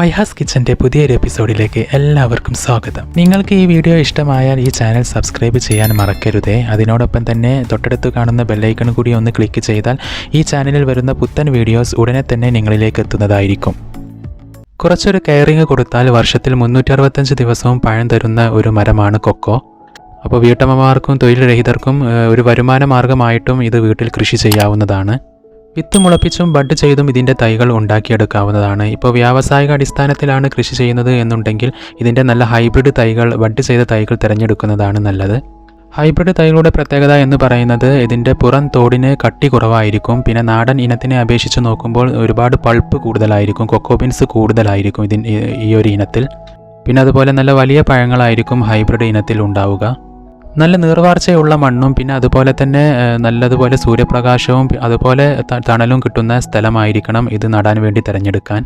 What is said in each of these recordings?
ഫൈഹാസ് കിച്ചൻ്റെ പുതിയൊരു എപ്പിസോഡിലേക്ക് എല്ലാവർക്കും സ്വാഗതം. നിങ്ങൾക്ക് ഈ വീഡിയോ ഇഷ്ടമായാൽ ഈ ചാനൽ സബ്സ്ക്രൈബ് ചെയ്യാൻ മറക്കരുതേ. അതിനോടൊപ്പം തന്നെ തൊട്ടടുത്ത് കാണുന്ന ബെല്ലൈക്കൺ കൂടി ഒന്ന് ക്ലിക്ക് ചെയ്താൽ ഈ ചാനലിൽ വരുന്ന പുത്തൻ വീഡിയോസ് ഉടനെ തന്നെ നിങ്ങളിലേക്ക് എത്തുന്നതായിരിക്കും. കുറച്ചൊരു കെയറിങ് കൊടുത്താൽ വർഷത്തിൽ 365 ദിവസവും പഴം തരുന്ന ഒരു മരമാണ് കൊക്കോ. അപ്പോൾ വീട്ടമ്മമാർക്കും തൊഴിൽ രഹിതർക്കും ഒരു വരുമാന മാർഗമായിട്ടും ഇത് വീട്ടിൽ കൃഷി ചെയ്യാവുന്നതാണ്. വിത്ത് മുളപ്പിച്ചും ബഡ് ചെയ്തും ഇതിൻ്റെ തൈകൾ ഉണ്ടാക്കിയെടുക്കാവുന്നതാണ്. ഇപ്പോൾ വ്യാവസായിക അടിസ്ഥാനത്തിലാണ് കൃഷി ചെയ്യുന്നത് എന്നുണ്ടെങ്കിൽ ഇതിൻ്റെ നല്ല ഹൈബ്രിഡ് തൈകൾ, ബഡ് ചെയ്ത തൈകൾ തിരഞ്ഞെടുക്കുന്നതാണ് നല്ലത്. ഹൈബ്രിഡ് തൈകളുടെ പ്രത്യേകത എന്ന് പറയുന്നത് ഇതിൻ്റെ പുറം തോടിന് കട്ടി കുറവായിരിക്കും. പിന്നെ നാടൻ ഇനത്തിനെ അപേക്ഷിച്ച് നോക്കുമ്പോൾ ഒരുപാട് പൾപ്പ് കൂടുതലായിരിക്കും, കൊക്കോ ബീൻസ് കൂടുതലായിരിക്കും ഈ ഒരു ഇനത്തിൽ. പിന്നെ അതുപോലെ നല്ല വലിയ പഴങ്ങളായിരിക്കും ഹൈബ്രിഡ് ഇനത്തിൽ ഉണ്ടാവുക. നല്ല നീർവാർച്ചയുള്ള മണ്ണും പിന്നെ അതുപോലെ തന്നെ നല്ലതുപോലെ സൂര്യപ്രകാശവും അതുപോലെ തണലും കിട്ടുന്ന സ്ഥലമായിരിക്കണം ഇത് നടാൻ വേണ്ടി തിരഞ്ഞെടുക്കാൻ.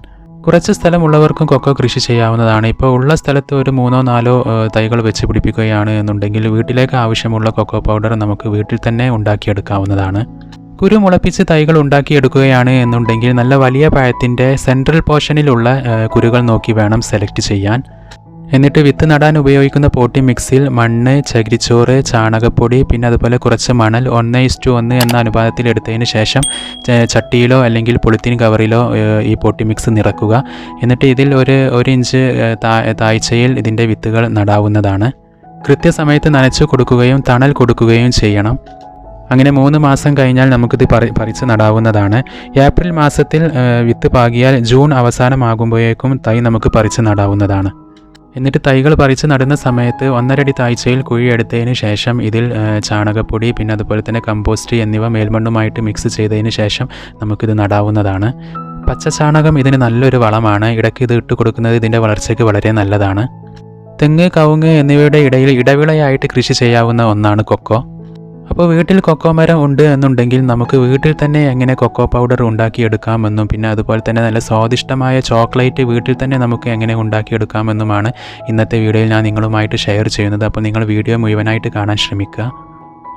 കുറച്ച് സ്ഥലമുള്ളവർക്കും കൊക്കോ കൃഷി ചെയ്യാവുന്നതാണ്. ഇപ്പോൾ ഉള്ള സ്ഥലത്ത് ഒരു 3-4 തൈകൾ വെച്ച് പിടിപ്പിക്കുകയാണ് എന്നുണ്ടെങ്കിൽ വീട്ടിലേക്ക് ആവശ്യമുള്ള കൊക്കോ പൗഡർ നമുക്ക് വീട്ടിൽ തന്നെ ഉണ്ടാക്കിയെടുക്കാവുന്നതാണ്. കുരു മുളപ്പിച്ച് തൈകൾ ഉണ്ടാക്കിയെടുക്കുകയാണ് എന്നുണ്ടെങ്കിൽ നല്ല വലിയ പഴത്തിൻ്റെ സെൻട്രൽ പോർഷനിലുള്ള കുരുകൾ നോക്കി വേണം സെലക്ട് ചെയ്യാൻ. എന്നിട്ട് വിത്ത് നടാൻ ഉപയോഗിക്കുന്ന പോട്ടി മിക്സിൽ മണ്ണ്, ചകിരിച്ചോറ്, ചാണകപ്പൊടി പിന്നെ അതുപോലെ കുറച്ച് മണൽ 1:1 എന്ന അനുപാതത്തിൽ എടുത്തതിന് ശേഷം ചട്ടിയിലോ അല്ലെങ്കിൽ പൊളിത്തീൻ കവറിലോ ഈ പോട്ടി മിക്സ് നിറക്കുക. എന്നിട്ട് ഇതിൽ ഒരു ഇഞ്ച് താഴ്ചയിൽ ഇതിൻ്റെ വിത്തുകൾ നടാവുന്നതാണ്. കൃത്യസമയത്ത് നനച്ചു കൊടുക്കുകയും തണൽ കൊടുക്കുകയും ചെയ്യണം. അങ്ങനെ 3 മാസം കഴിഞ്ഞാൽ നമുക്കിത് പറിച്ച് നടാവുന്നതാണ്. ഏപ്രിൽ മാസത്തിൽ വിത്ത് പാകിയാൽ ജൂൺ അവസാനമാകുമ്പോഴേക്കും തൈ നമുക്ക് പറിച്ച് നടാവുന്നതാണ്. എന്നിട്ട് തൈകൾ പറിച്ച് നടുന്ന സമയത്ത് 1.5 അടി താഴ്ചയിൽ കുഴിയെടുത്തതിന് ശേഷം ഇതിൽ ചാണകപ്പൊടി പിന്നെ അതുപോലെ തന്നെ കമ്പോസ്റ്റ് എന്നിവ മേൽമണ്ണുമായിട്ട് മിക്സ് ചെയ്തതിന് ശേഷം നമുക്കിത് നടാവുന്നതാണ്. പച്ച ചാണകം ഇതിന് നല്ലൊരു വളമാണ്. ഇടയ്ക്ക് ഇത് ഇട്ട് കൊടുക്കുന്നത് ഇതിൻ്റെ വളർച്ചയ്ക്ക് വളരെ നല്ലതാണ്. തെങ്ങ്, കവുങ്ങ് എന്നിവയുടെ ഇടയിൽ ഇടവിളയായിട്ട് കൃഷി ചെയ്യാവുന്ന ഒന്നാണ് കൊക്കോ. അപ്പോൾ വീട്ടിൽ കൊക്കോ മരം ഉണ്ട് എന്നുണ്ടെങ്കിൽ നമുക്ക് വീട്ടിൽ തന്നെ എങ്ങനെ കൊക്കോ പൗഡർ ഉണ്ടാക്കിയെടുക്കാമെന്നും പിന്നെ അതുപോലെ തന്നെ നല്ല സ്വാദിഷ്ടമായ ചോക്ലേറ്റ് വീട്ടിൽ തന്നെ നമുക്ക് എങ്ങനെ ഉണ്ടാക്കിയെടുക്കാമെന്നുമാണ് ഇന്നത്തെ വീഡിയോയിൽ ഞാൻ നിങ്ങളുമായിട്ട് ഷെയർ ചെയ്യുന്നത്. അപ്പോൾ നിങ്ങൾ വീഡിയോ മുഴുവനായിട്ട് കാണാൻ ശ്രമിക്കുക.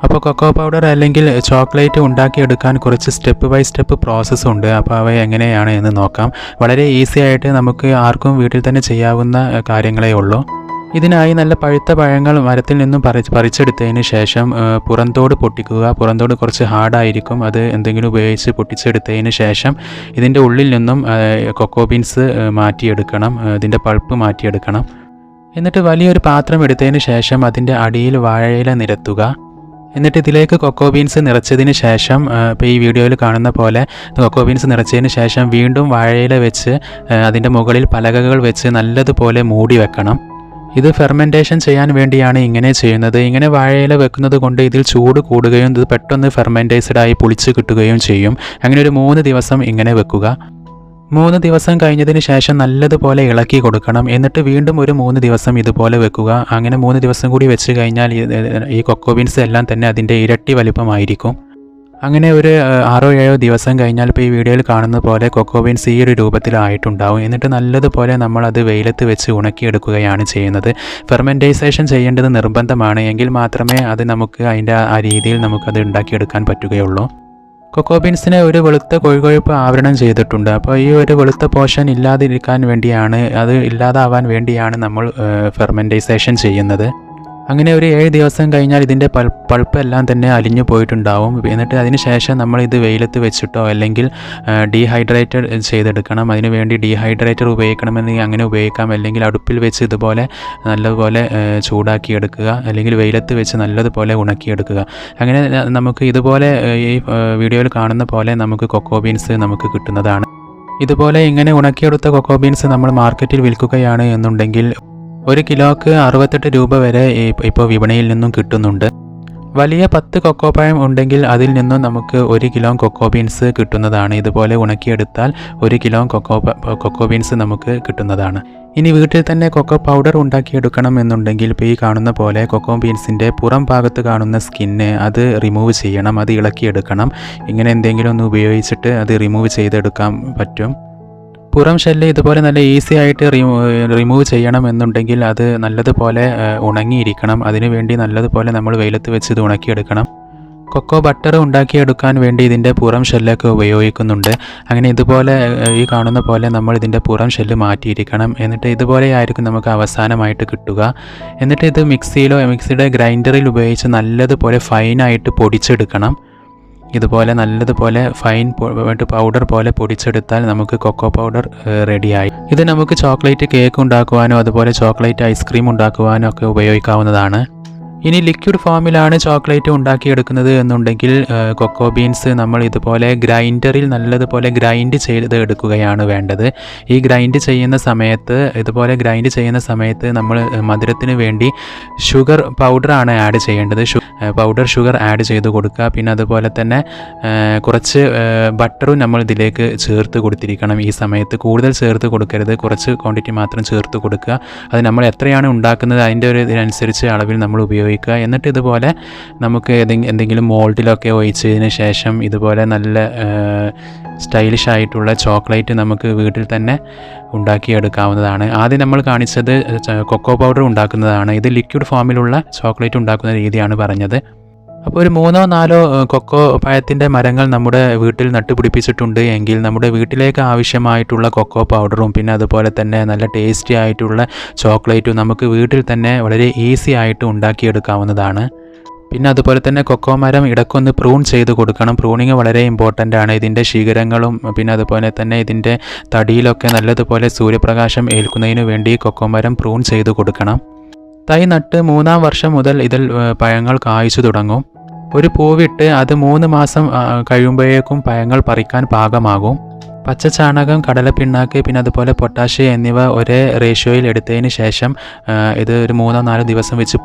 അപ്പോൾ കൊക്കോ പൗഡർ അല്ലെങ്കിൽ ചോക്ലേറ്റ് ഉണ്ടാക്കിയെടുക്കാൻ കുറച്ച് സ്റ്റെപ്പ് ബൈ സ്റ്റെപ്പ് പ്രോസസ്സ് ഉണ്ട്. അപ്പോൾ അവ എങ്ങനെയാണ് എന്ന് നോക്കാം. വളരെ ഈസി ആയിട്ട് നമുക്ക് ആർക്കും വീട്ടിൽ തന്നെ ചെയ്യാവുന്ന കാര്യങ്ങളേ ഉള്ളൂ. ഇതിനായി നല്ല പഴുത്ത പഴങ്ങൾ മരത്തിൽ നിന്നും പറിച്ചെടുത്തതിന് ശേഷം പുറന്തോട് പൊട്ടിക്കുക. പുറന്തോട് കുറച്ച് ഹാർഡായിരിക്കും. അത് എന്തെങ്കിലും ഉപയോഗിച്ച് പൊട്ടിച്ചെടുത്തതിന് ശേഷം ഇതിൻ്റെ ഉള്ളിൽ നിന്നും കൊക്കോ ബീൻസ് മാറ്റിയെടുക്കണം, ഇതിൻ്റെ പൾപ്പ് മാറ്റിയെടുക്കണം. എന്നിട്ട് വലിയൊരു പാത്രം എടുത്തതിന് ശേഷം അതിൻ്റെ അടിയിൽ വാഴയില നിരത്തുക. എന്നിട്ട് ഇതിലേക്ക് കൊക്കോ ബീൻസ് നിറച്ചതിന് ശേഷം ഇപ്പോൾ ഈ വീഡിയോയിൽ കാണുന്ന പോലെ കൊക്കോ ബീൻസ് നിറച്ചതിന് ശേഷം വീണ്ടും വാഴയില വെച്ച് അതിൻ്റെ മുകളിൽ പലകകൾ വെച്ച് നല്ലതുപോലെ മൂടി വെക്കണം. ഇത് ഫെർമെൻറ്റേഷൻ ചെയ്യാൻ വേണ്ടിയാണ് ഇങ്ങനെ ചെയ്യുന്നത്. ഇങ്ങനെ വാഴയില വെക്കുന്നത് കൊണ്ട് ഇതിൽ ചൂട് കൂടുകയും ഇത് പെട്ടെന്ന് ഫെർമെൻറ്റൈസ്ഡായി പുളിച്ച് കിട്ടുകയും ചെയ്യും. അങ്ങനെ ഒരു 3 ദിവസം ഇങ്ങനെ വെക്കുക. 3 ദിവസം കഴിഞ്ഞതിന് ശേഷം നല്ലതുപോലെ ഇളക്കി കൊടുക്കണം. എന്നിട്ട് വീണ്ടും ഒരു 3 ദിവസം ഇതുപോലെ വെക്കുക. അങ്ങനെ 3 ദിവസം കൂടി വെച്ച് കഴിഞ്ഞാൽ ഈ കൊക്കോ ബീൻസ് എല്ലാം തന്നെ അതിൻ്റെ ഇരട്ടി വലിപ്പമായിരിക്കും. അങ്ങനെ ഒരു 6-7 ദിവസം കഴിഞ്ഞാൽ ഇപ്പോൾ ഈ വീഡിയോയിൽ കാണുന്ന പോലെ കൊക്കോ ബീൻസ് ഈ ഒരു രൂപത്തിലായിട്ടുണ്ടാവും. എന്നിട്ട് നല്ലതുപോലെ നമ്മളത് വെയിലത്ത് വെച്ച് ഉണക്കിയെടുക്കുകയാണ് ചെയ്യുന്നത്. ഫെർമെൻറ്റൈസേഷൻ ചെയ്യേണ്ടത് നിർബന്ധമാണ്. എങ്കിൽ മാത്രമേ അത് നമുക്ക് അതിൻ്റെ ആ രീതിയിൽ നമുക്കത് ഉണ്ടാക്കിയെടുക്കാൻ പറ്റുകയുള്ളൂ. കൊക്കോ ബീൻസിനെ ഒരു വെളുത്ത കൊഴുകൊഴുപ്പ് ആവരണം ചെയ്തിട്ടുണ്ട്. അപ്പോൾ ഈ ഒരു വെളുത്ത പോർഷൻ ഇല്ലാതിരിക്കാൻ വേണ്ടിയാണ്, അത് ഇല്ലാതാവാൻ വേണ്ടിയാണ് നമ്മൾ ഫെർമെൻറ്റൈസേഷൻ ചെയ്യുന്നത്. അങ്ങനെ ഒരു 7 ദിവസം കഴിഞ്ഞാൽ ഇതിൻ്റെ പൾപ്പ് എല്ലാം തന്നെ അലിഞ്ഞു പോയിട്ടുണ്ടാവും. എന്നിട്ട് അതിന് ശേഷം നമ്മൾ ഇത് വെയിലത്ത് വെച്ചിട്ടോ അല്ലെങ്കിൽ ഡീഹൈഡ്രേറ്റഡ് ചെയ്തെടുക്കണം. അതിന് വേണ്ടി ഡീഹൈഡ്രേറ്റർ ഉപയോഗിക്കണമെങ്കിൽ അങ്ങനെ ഉപയോഗിക്കാം. അല്ലെങ്കിൽ അടുപ്പിൽ വെച്ച് ഇതുപോലെ നല്ലതുപോലെ ചൂടാക്കിയെടുക്കുക, അല്ലെങ്കിൽ വെയിലത്ത് വെച്ച് നല്ലതുപോലെ ഉണക്കിയെടുക്കുക. അങ്ങനെ നമുക്ക് ഇതുപോലെ ഈ വീഡിയോയിൽ കാണുന്ന പോലെ നമുക്ക് കൊക്കോ ബീൻസ് നമുക്ക് കിട്ടുന്നതാണ്. ഇതുപോലെ ഇങ്ങനെ ഉണക്കിയെടുത്ത കൊക്കോ ബീൻസ് നമ്മൾ മാർക്കറ്റിൽ വിൽക്കുകയാണ് എന്നുണ്ടെങ്കിൽ 1 കിലോക്ക് 68 രൂപ വരെ ഇപ്പോൾ വിപണിയിൽ നിന്നും കിട്ടുന്നുണ്ട്. വലിയ 10 കൊക്കോ പഴം ഉണ്ടെങ്കിൽ അതിൽ നിന്നും നമുക്ക് 1 കിലോ കൊക്കോ ബീൻസ് കിട്ടുന്നതാണ്. ഇതുപോലെ ഉണക്കിയെടുത്താൽ 1 കിലോ കൊക്കോ ബീൻസ് നമുക്ക് കിട്ടുന്നതാണ്. ഇനി വീട്ടിൽ തന്നെ കൊക്കോ പൗഡർ ഉണ്ടാക്കിയെടുക്കണം എന്നുണ്ടെങ്കിൽ ഇപ്പോൾ ഈ കാണുന്ന പോലെ കൊക്കോ ബീൻസിൻ്റെ പുറം ഭാഗത്ത് കാണുന്ന സ്കിന്ന് അത് റിമൂവ് ചെയ്യണം, അത് ഇളക്കിയെടുക്കണം. ഇങ്ങനെ എന്തെങ്കിലും ഒന്ന് ഉപയോഗിച്ചിട്ട് അത് റിമൂവ് ചെയ്തെടുക്കാൻ പറ്റും. പുറം ഷെല്ല് ഇതുപോലെ നല്ല ഈസി ആയിട്ട് റിമൂവ് ചെയ്യണം എന്നുണ്ടെങ്കിൽ അത് നല്ലതുപോലെ ഉണങ്ങിയിരിക്കണം. അതിനുവേണ്ടി നല്ലതുപോലെ നമ്മൾ വെയിലത്ത് വെച്ച് ഇത് ഉണക്കിയെടുക്കണം. കൊക്കോ ബട്ടർ ഉണ്ടാക്കിയെടുക്കാൻ വേണ്ടി ഇതിൻ്റെ പുറം ഷെല്ലൊക്കെ ഉപയോഗിക്കുന്നുണ്ട്. അങ്ങനെ ഇതുപോലെ ഈ കാണുന്ന പോലെ നമ്മൾ ഇതിൻ്റെ പുറം ഷെല്ല് മാറ്റിയിരിക്കണം. എന്നിട്ട് ഇതുപോലെയായിരിക്കും നമുക്ക് അവസാനമായിട്ട് കിട്ടുക. എന്നിട്ട് ഇത് മിക്സിയുടെ ഗ്രൈൻഡറിൽ ഉപയോഗിച്ച് നല്ലതുപോലെ ഫൈനായിട്ട് പൊടിച്ചെടുക്കണം. ഇതുപോലെ നല്ലതുപോലെ പൗഡർ പോലെ പൊടിച്ചെടുത്താൽ നമുക്ക് കൊക്കോ പൗഡർ റെഡിയായി. ഇത് നമുക്ക് ചോക്ലേറ്റ് കേക്ക് ഉണ്ടാക്കുവാനോ അതുപോലെ ചോക്ലേറ്റ് ഐസ്ക്രീം ഉണ്ടാക്കുവാനോ ഒക്കെ ഉപയോഗിക്കാവുന്നതാണ്. ഇനി ലിക്വിഡ് ഫോമിലാണ് ചോക്ലേറ്റ് ഉണ്ടാക്കിയെടുക്കുന്നത് എന്നുണ്ടെങ്കിൽ കൊക്കോ ബീൻസ് നമ്മൾ ഇതുപോലെ ഗ്രൈൻഡറിൽ നല്ലതുപോലെ ഗ്രൈൻഡ് ചെയ്ത് എടുക്കുകയാണ് വേണ്ടത്. ഈ ഗ്രൈൻഡ് ചെയ്യുന്ന സമയത്ത് നമ്മൾ മധുരത്തിന് വേണ്ടി ഷുഗർ പൗഡറാണ് ആഡ് ചെയ്യേണ്ടത്. പൗഡർ ഷുഗർ ആഡ് ചെയ്ത് കൊടുക്കുക. പിന്നെ അതുപോലെ തന്നെ കുറച്ച് ബട്ടറും നമ്മൾ ഇതിലേക്ക് ചേർത്ത് കൊടുത്തിരിക്കണം. ഈ സമയത്ത് കൂടുതൽ ചേർത്ത് കൊടുക്കരുത്, കുറച്ച് ക്വാണ്ടിറ്റി മാത്രം ചേർത്ത് കൊടുക്കുക. അത് നമ്മൾ എത്രയാണ് ഉണ്ടാക്കുന്നത് അതിൻ്റെ ഇതിനനുസരിച്ച് അളവിൽ നമ്മൾ ഉപയോഗിക്കുക. എന്നിട്ട് ഇതുപോലെ നമുക്ക് എന്തെങ്കിലും മോൾഡിലൊക്കെ ഒഴിച്ചതിന് ശേഷം ഇതുപോലെ നല്ല സ്റ്റൈലിഷ് ആയിട്ടുള്ള ചോക്ലേറ്റ് നമുക്ക് വീട്ടിൽ തന്നെ ഉണ്ടാക്കിയെടുക്കാവുന്നതാണ്. ആദ്യം നമ്മൾ കാണിച്ചത് കൊക്കോ പൗഡർ ഉണ്ടാക്കുന്നതാണ്. ഇത് ലിക്വിഡ് ഫോമിലുള്ള ചോക്ലേറ്റ് ഉണ്ടാക്കുന്ന രീതിയാണ് പറഞ്ഞത്. അപ്പോൾ ഒരു 3-4 കൊക്കോ പഴത്തിൻ്റെ മരങ്ങൾ നമ്മുടെ വീട്ടിൽ നട്ടുപിടിപ്പിച്ചിട്ടുണ്ട് എങ്കിൽ നമ്മുടെ വീട്ടിലേക്ക് ആവശ്യമായിട്ടുള്ള കൊക്കോ പൗഡറും പിന്നെ അതുപോലെ തന്നെ നല്ല ടേസ്റ്റി ആയിട്ടുള്ള ചോക്ലേറ്റും നമുക്ക് വീട്ടിൽ തന്നെ വളരെ ഈസി ആയിട്ട് ഉണ്ടാക്കിയെടുക്കാവുന്നതാണ്. പിന്നെ അതുപോലെ തന്നെ കൊക്കോ മരം ഇടയ്ക്കൊന്ന് പ്രൂൺ ചെയ്ത് കൊടുക്കണം. പ്രൂണിങ് വളരെ ഇമ്പോർട്ടൻ്റ് ആണ്. ഇതിൻ്റെ ശിഖരങ്ങളും പിന്നെ അതുപോലെ തന്നെ ഇതിൻ്റെ തടിയിലൊക്കെ നല്ലതുപോലെ സൂര്യപ്രകാശം ഏൽക്കുന്നതിന് വേണ്ടി കൊക്കോ മരം പ്രൂൺ ചെയ്ത് കൊടുക്കണം. തൈ നട്ട് 3-ാം വർഷം മുതൽ ഇതിൽ പഴങ്ങൾ കായ്ച്ചു തുടങ്ങും. ഒരു പൂവിട്ട് അത് 3 മാസം കഴിയുമ്പോഴേക്കും പഴങ്ങൾ പറിക്കാൻ പാകമാകും. പച്ചച്ചാണകം, കടലപ്പിണ്ണാക്ക് പിന്നെ അതുപോലെ പൊട്ടാഷ്യം എന്നിവ ഒരേ റേഷ്യോയിൽ എടുത്തതിന് ശേഷം ഇത് ഒരു 3-4 ദിവസം വെച്ച്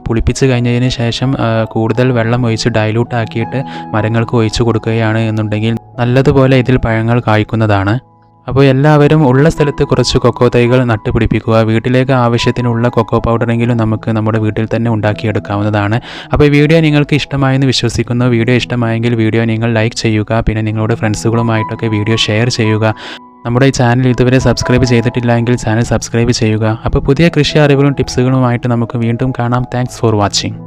പുളിപ്പിച്ച് കഴിഞ്ഞതിന് ശേഷം കൂടുതൽ വെള്ളം ഒഴിച്ച് ഡൈലൂട്ട് ആക്കിയിട്ട് മരങ്ങൾക്ക് ഒഴിച്ചു കൊടുക്കുകയാണ് എന്നുണ്ടെങ്കിൽ നല്ലതുപോലെ ഇതിൽ പഴങ്ങൾ കായ്ക്കുന്നതാണ്. അപ്പോൾ എല്ലാവരും ഉള്ള സ്ഥലത്ത് കുറച്ച് കൊക്കോ തൈകൾ നട്ടുപിടിപ്പിക്കുക. വീട്ടിലേക്ക് ആവശ്യത്തിനുള്ള കൊക്കോ പൗഡറെങ്കിലും നമുക്ക് നമ്മുടെ വീട്ടിൽ തന്നെ ഉണ്ടാക്കിയെടുക്കാവുന്നതാണ്. അപ്പോൾ ഈ വീഡിയോ നിങ്ങൾക്ക് ഇഷ്ടമായെന്ന് വിശ്വസിക്കുന്നു. വീഡിയോ ഇഷ്ടമായെങ്കിൽ വീഡിയോ നിങ്ങൾ ലൈക്ക് ചെയ്യുക. പിന്നെ നിങ്ങളുടെ ഫ്രണ്ട്സുകളുമായിട്ടൊക്കെ വീഡിയോ ഷെയർ ചെയ്യുക. നമ്മുടെ ഈ ചാനൽ ഇതുവരെ സബ്സ്ക്രൈബ് ചെയ്തിട്ടില്ല എങ്കിൽ ചാനൽ സബ്സ്ക്രൈബ് ചെയ്യുക. അപ്പോൾ പുതിയ കൃഷി അറിവുകളും ടിപ്സുകളുമായിട്ട് നമുക്ക് വീണ്ടും കാണാം. Thanks for watching.